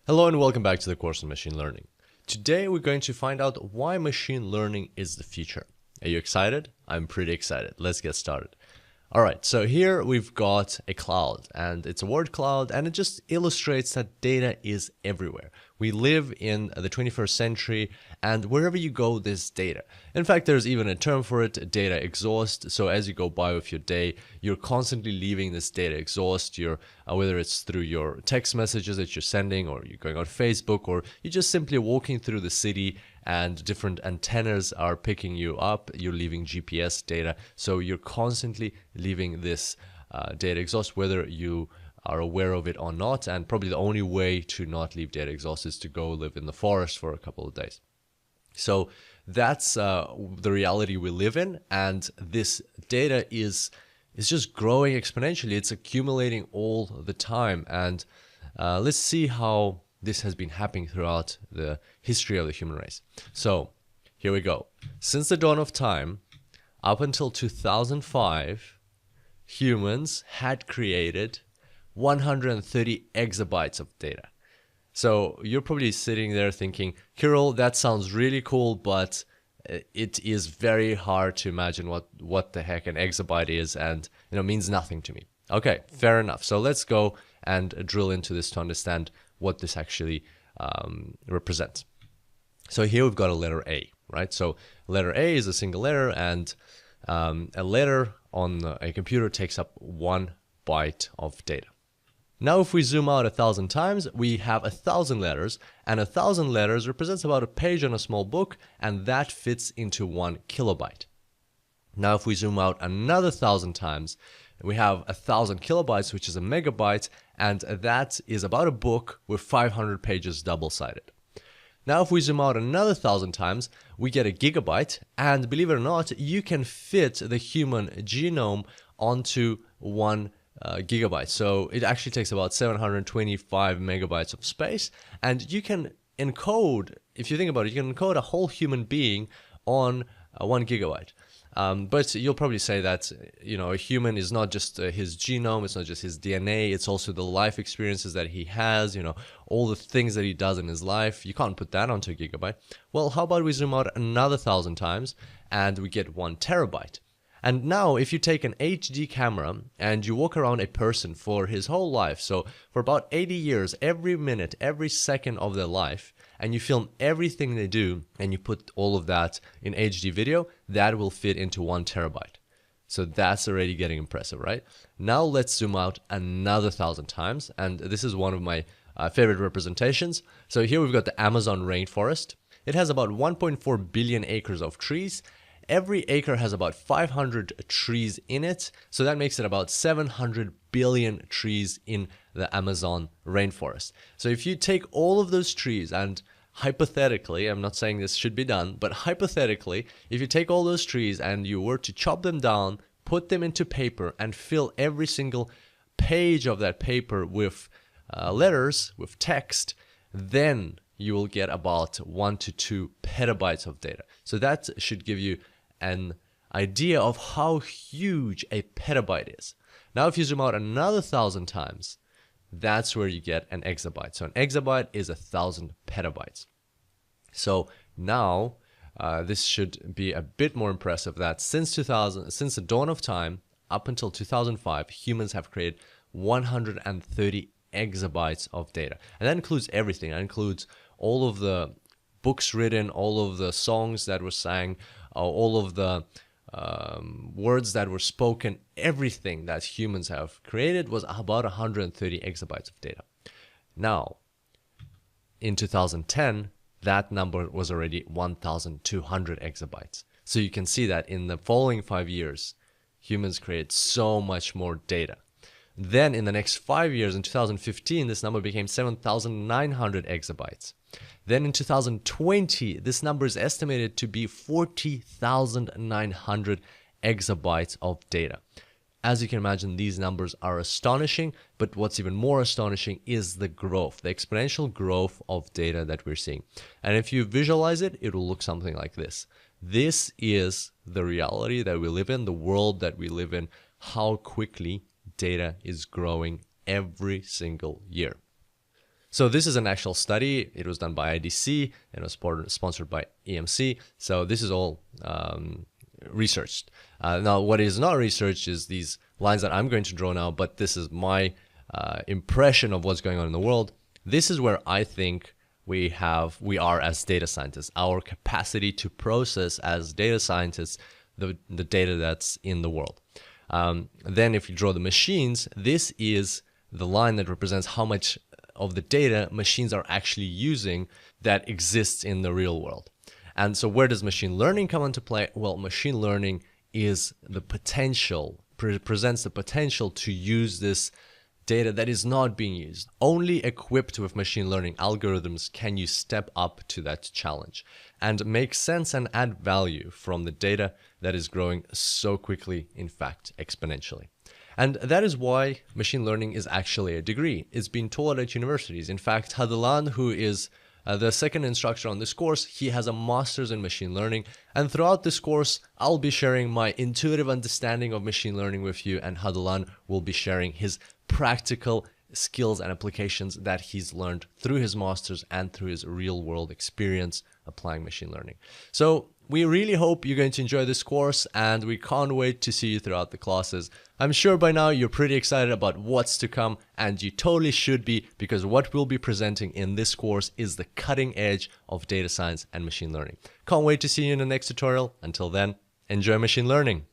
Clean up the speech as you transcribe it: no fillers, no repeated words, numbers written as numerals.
Hello and welcome back to the course on machine learning. Today we're going to find out why machine learning is the future. Are you excited? I'm pretty excited. Let's get started. Alright, so here we've got a cloud, and it's a word cloud, and it just illustrates that data is everywhere. We live in the 21st century, and wherever you go, there's data. In fact, there's even a term for it, data exhaust. So as you go by with your day, you're constantly leaving this data exhaust. Whether it's through your text messages that you're sending, or you're going on Facebook, or you're just simply walking through the city and different antennas are picking you up, you're leaving GPS data. So you're constantly leaving this data exhaust, whether you are aware of it or not. And probably the only way to not leave data exhaust is to go live in the forest for a couple of days. So that's the reality we live in, and this data is just growing exponentially. It's accumulating all the time, and let's see how this has been happening throughout the history of the human race. So here we go. Since the dawn of time, up until 2005, humans had created 130 exabytes of data. So you're probably sitting there thinking, Kirill, that sounds really cool, but it is very hard to imagine what the heck an exabyte is, and means nothing to me. Okay, fair enough. So let's go and drill into this to understand what this actually represents. So here we've got a letter A, right? So letter A is a single letter, and a letter on a computer takes up 1 byte of data. Now if we zoom out 1,000 times, we have 1,000 letters, and 1,000 letters represents about a page on a small book, and that fits into 1 kilobyte. Now if we zoom out another 1,000 times, we have 1,000 kilobytes, which is a megabyte, and that is about a book with 500 pages double-sided. Now if we zoom out another 1,000 times, we get a gigabyte, and believe it or not, you can fit the human genome onto 1 gigabyte. So it actually takes about 725 megabytes of space, and you can encode, if you think about it, you can encode a whole human being on 1 gigabyte. But you'll probably say that, a human is not just his genome, it's not just his DNA, it's also the life experiences that he has, all the things that he does in his life. You can't put that onto a gigabyte. Well, how about we zoom out another 1,000 times and we get 1 terabyte. And now if you take an HD camera and you walk around a person for his whole life, so for about 80 years, every minute, every second of their life, and you film everything they do, and you put all of that in HD video, that will fit into 1 terabyte. So that's already getting impressive, right? Now let's zoom out another 1,000 times, and this is one of my favorite representations. So here we've got the Amazon rainforest. It has about 1.4 billion acres of trees. Every acre has about 500 trees in it, so that makes it about 700 billion trees in the Amazon rainforest. So if you take all of those trees and hypothetically, I'm not saying this should be done, but hypothetically, if you take all those trees and you were to chop them down, put them into paper, and fill every single page of that paper with letters, with text, then you will get about 1 to 2 petabytes of data. So that should give you an idea of how huge a petabyte is. Now if you zoom out another 1,000 times, that's where you get an exabyte. So an exabyte is 1,000 petabytes. So now this should be a bit more impressive that since the dawn of time up until 2005, humans have created 130 exabytes of data. And that includes everything. That includes all of the books written, all of the songs that were sang, all of the words that were spoken. Everything that humans have created was about 130 exabytes of data. Now, in 2010, that number was already 1,200 exabytes. So you can see that in the following 5 years, humans created so much more data. Then in the next 5 years, in 2015, this number became 7,900 exabytes. Then in 2020, this number is estimated to be 40,900 exabytes of data. As you can imagine, these numbers are astonishing, but what's even more astonishing is the growth, the exponential growth of data that we're seeing. And if you visualize it, it will look something like this. This is the reality that we live in, the world that we live in, how quickly data is growing every single year. So this is an actual study. It was done by IDC and was sponsored by EMC. So this is all researched. Now, what is not researched is these lines that I'm going to draw now, but this is my impression of what's going on in the world. This is where I think we are as data scientists, our capacity to process as data scientists the data that's in the world. Then if you draw the machines, this is the line that represents how much of the data machines are actually using that exists in the real world. And so where does machine learning come into play? Well, machine learning is the potential, presents the potential to use this data that is not being used. Only equipped with machine learning algorithms can you step up to that challenge and make sense and add value from the data that is growing so quickly, in fact, exponentially. And that is why machine learning is actually a degree. It's being taught at universities. In fact, Hadelan, who is the second instructor on this course, he has a master's in machine learning. And throughout this course, I'll be sharing my intuitive understanding of machine learning with you, and Hadelan will be sharing his practical skills and applications that he's learned through his master's and through his real-world experience applying machine learning. So we really hope you're going to enjoy this course, and we can't wait to see you throughout the classes. I'm sure by now you're pretty excited about what's to come, and you totally should be, because what we'll be presenting in this course is the cutting edge of data science and machine learning. Can't wait to see you in the next tutorial. Until then, enjoy machine learning.